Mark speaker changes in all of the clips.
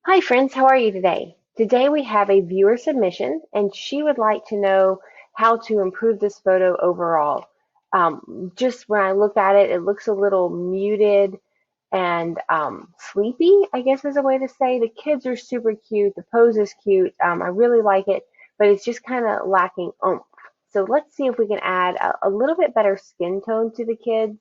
Speaker 1: Hi friends, how are you today? Today we have a viewer submission and she would like to know how to improve this photo overall. Just when I look at it, it looks a little muted and sleepy, I guess is a way to say. The kids are super cute, the pose is cute, I really like it, but it's just kind of lacking oomph. So let's see if we can add a little bit better skin tone to the kids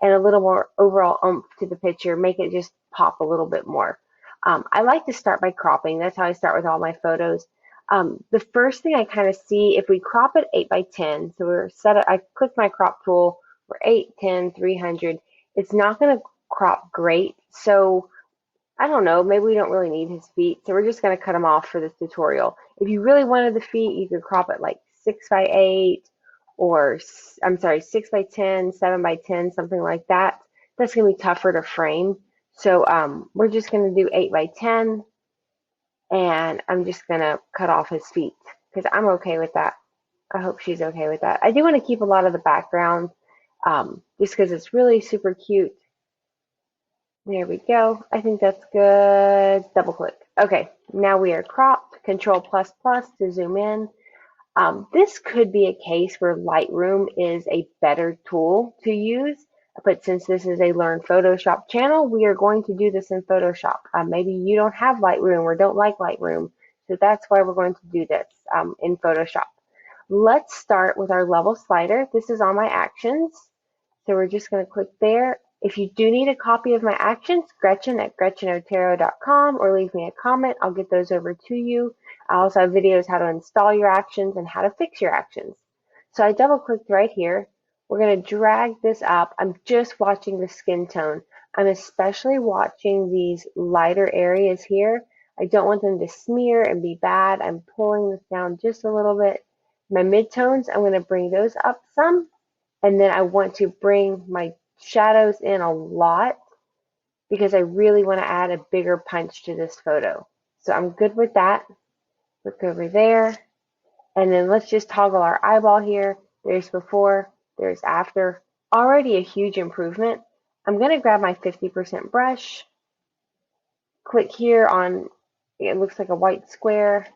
Speaker 1: and a little more overall oomph to the picture, make it just pop a little bit more. I like to start by cropping. That's how I start with all my photos. The first thing I kind of see, if we crop it 8 by 10, so we're set up, I click my crop tool, we're 8, 10, 300. It's not going to crop great. So I don't know, maybe we don't really need his feet. So we're just going to cut him off for this tutorial. If you really wanted the feet, you could crop it like 6 by 8 or, I'm sorry, 6 by 10, 7 by 10, something like that. That's going to be tougher to frame. So we're just going to do 8 by 10 and I'm just going to cut off his feet because I'm okay with that. I hope she's okay with that. I do want to keep a lot of the background just because it's really super cute. There we go. I think that's good. Double click. Okay, now we are cropped. Control plus plus to zoom in. This could be a case where Lightroom is a better tool to use, but since this is a Learn Photoshop channel, we are going to do this in Photoshop. Maybe you don't have Lightroom or don't like Lightroom, so that's why we're going to do this in Photoshop. Let's start with our level slider. This is on my actions, so we're just going to click there. If you do need a copy of my actions, Gretchen at GretchenOtero.com, or leave me a comment. I'll get those over to you. I also have videos how to install your actions and how to fix your actions. So I double clicked right here. We're going to drag this up. I'm just watching the skin tone. I'm especially watching these lighter areas here. I don't want them to smear and be bad. I'm pulling this down just a little bit. My midtones, I'm going to bring those up some. And then I want to bring my shadows in a lot because I really want to add a bigger punch to this photo. So I'm good with that. Look over there. And then let's just toggle our eyeball here. There's before, there's after. Already a huge improvement. I'm going to grab my 50% brush, click here on, it looks like a white square.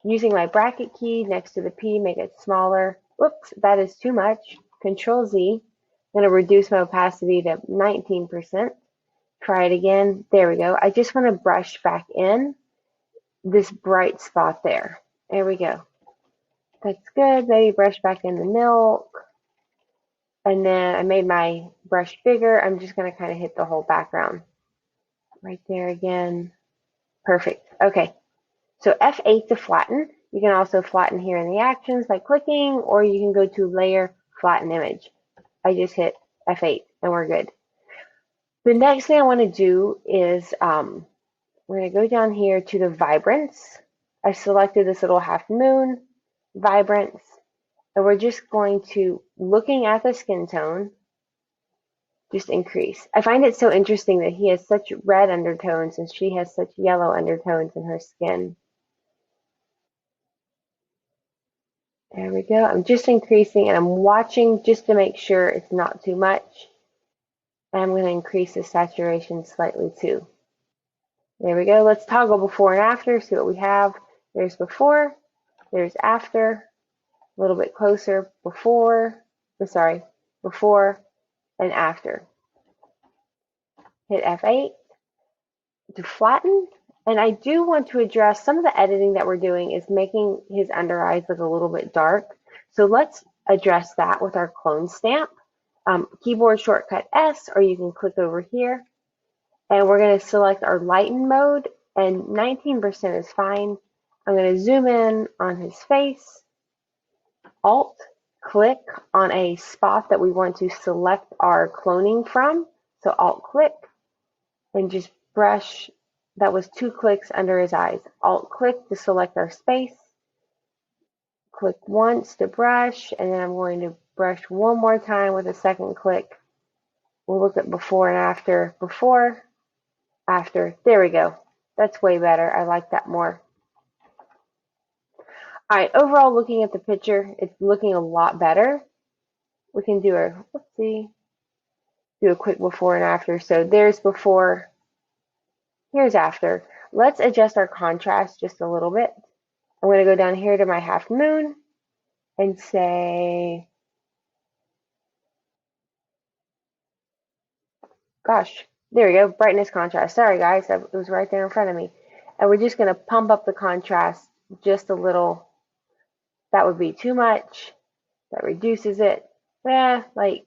Speaker 1: Using my bracket key next to the P, make it smaller. Oops, that is too much. Control Z. I'm going to reduce my opacity to 19%. Try it again. There we go. I just want to brush back in this bright spot there. There we go. That's good. Maybe brush back in the milk. And then I made my brush bigger. I'm just going to kind of hit the whole background. Right there again. Perfect. Okay. So F8 to flatten. You can also flatten here in the actions by clicking, or you can go to Layer, Flatten Image. I just hit F8 and we're good. The next thing I want to do is we're going to go down here to the vibrance. I selected this little half moon, vibrance, and we're just going to, looking at the skin tone, just increase. I find it so interesting that he has such red undertones and she has such yellow undertones in her skin. There we go. I'm just increasing and I'm watching just to make sure it's not too much. And I'm going to increase the saturation slightly too. There we go. Let's toggle before and after, see what we have. There's before, there's after, a little bit closer, before, before and after. Hit F8 to flatten. And I do want to address some of the editing that we're doing is making his under eyes look a little bit dark. So let's address that with our clone stamp. Keyboard shortcut S, or you can click over here. And we're going to select our lighten mode, and 19% is fine. I'm going to zoom in on his face, Alt, click on a spot that we want to select our cloning from. So Alt click, and just brush. That was 2 clicks under his eyes. Alt click to select our space. Click once to brush, and then I'm going to brush one more time with a second click. We'll look at before and after. Before, after. There we go. That's way better. I like that more. All right, overall, looking at the picture, it's looking a lot better. We can do a, let's see, do a quick before and after. So there's before, here's after. Let's adjust our contrast just a little bit. I'm going to go down here to my half moon and say, gosh, there we go, brightness contrast. Sorry guys, it was right there in front of me. And we're just going to pump up the contrast just a little. That would be too much. That reduces it. Like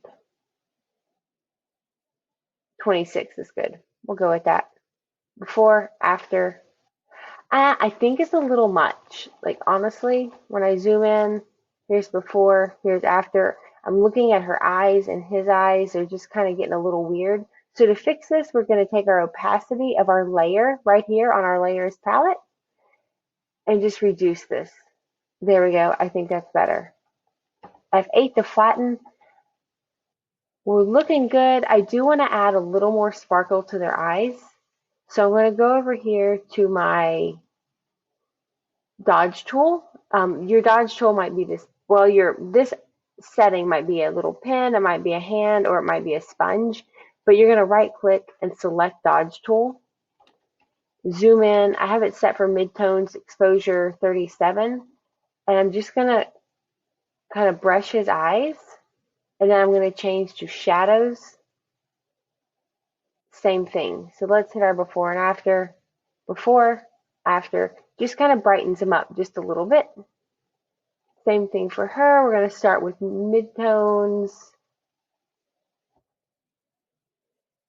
Speaker 1: 26 is good. We'll go with that. Before, after. I think it's a little much. Like honestly, when I zoom in, here's before, here's after. I'm looking at her eyes and his eyes. They're just kind of getting a little weird. So to fix this, we're going to take our opacity of our layer right here on our layers palette and just reduce this. There we go. I think that's better. F8 to flatten. We're looking good. I do want to add a little more sparkle to their eyes. So I'm going to go over here to my dodge tool. Your dodge tool might be this, well, this setting might be a little pen, it might be a hand, or it might be a sponge. But you're going to right click and select dodge tool. Zoom in. I have it set for midtones exposure 37. And I'm just going to kind of brush his eyes. And then I'm going to change to shadows. Same thing. So let's hit our before and after. Before, after. Just kind of brightens them up just a little bit. Same thing for her. We're going to start with midtones.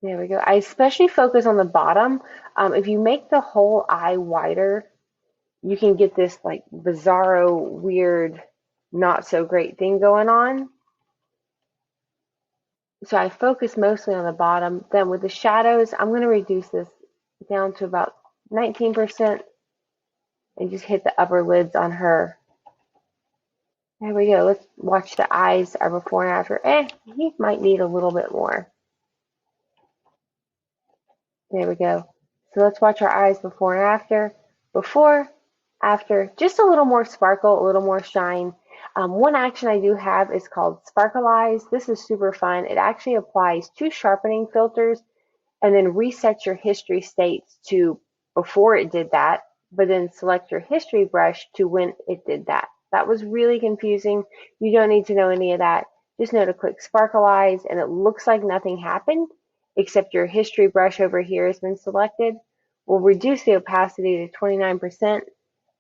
Speaker 1: There we go. I especially focus on the bottom. If you make the whole eye wider, you can get this like bizarro, weird, not so great thing going on. So I focus mostly on the bottom. Then with the shadows, I'm going to reduce this down to about 19% and just hit the upper lids on her. There we go. Let's watch the eyes, our before and after. He might need a little bit more. There we go. So let's watch our eyes before and after. Before, after, just a little more sparkle, a little more shine. One action I do have is called Sparkle Eyes. This is super fun. It actually applies 2 sharpening filters and then resets your history states to before it did that, but then select your history brush to when it did that. That was really confusing. You don't need to know any of that. Just know to click Sparkle Eyes and it looks like nothing happened except your history brush over here has been selected. We'll reduce the opacity to 29%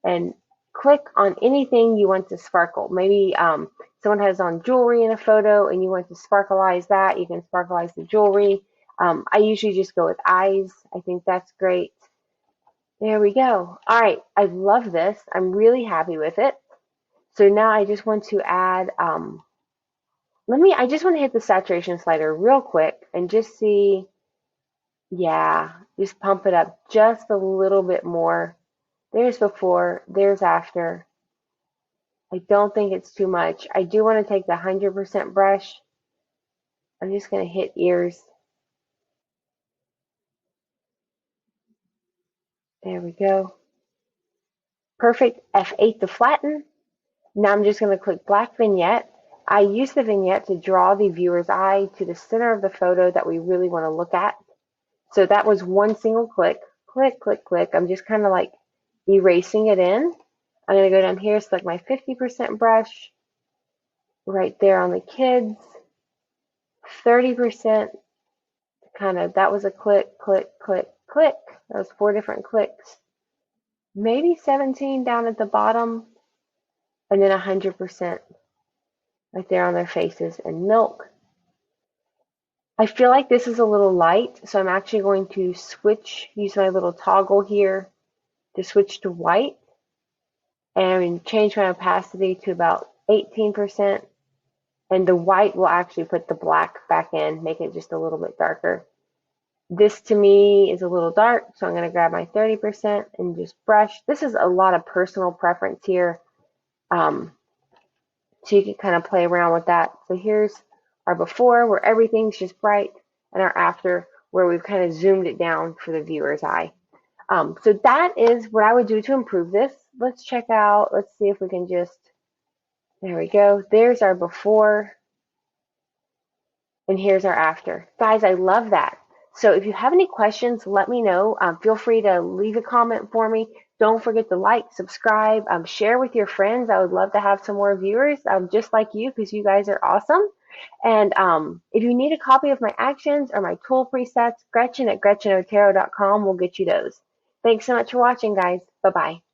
Speaker 1: and click on anything you want to sparkle. Maybe someone has on jewelry in a photo and you want to sparkleize that. You can sparkleize the jewelry. I usually just go with eyes. I think that's great. There we go. All right, I love this. I'm really happy with it. So now I just want to add, I just want to hit the saturation slider real quick and just see, yeah, just pump it up just a little bit more. There's before, there's after. I don't think it's too much. I do want to take the 100% brush. I'm just going to hit ears. There we go. Perfect. F8 to flatten. Now I'm just going to click black vignette. I use the vignette to draw the viewer's eye to the center of the photo that we really want to look at. So that was one single click. Click, click, click. I'm just kind of like erasing it in. I'm going to go down here, select my 50% brush. Right there on the kids. 30%. That was a click, click, click, click. That was 4 different clicks. Maybe 17 down at the bottom. And then 100% right there on their faces and milk. I feel like this is a little light, so I'm actually going to use my little toggle here to switch to white and change my opacity to about 18%. And the white will actually put the black back in, make it just a little bit darker. This to me is a little dark, so I'm going to grab my 30% and just brush. This is a lot of personal preference here. So you can kind of play around with that. So here's our before where everything's just bright and our after where we've kind of zoomed it down for the viewer's eye. So that is what I would do to improve this. Let's check out, let's see if we can just, there we go. There's our before and here's our after. Guys, I love that. So if you have any questions, let me know. Feel free to leave a comment for me. Don't forget to like, subscribe, share with your friends. I would love to have some more viewers just like you because you guys are awesome. And if you need a copy of my actions or my tool presets, Gretchen at GretchenOtero.com will get you those. Thanks so much for watching, guys. Bye-bye.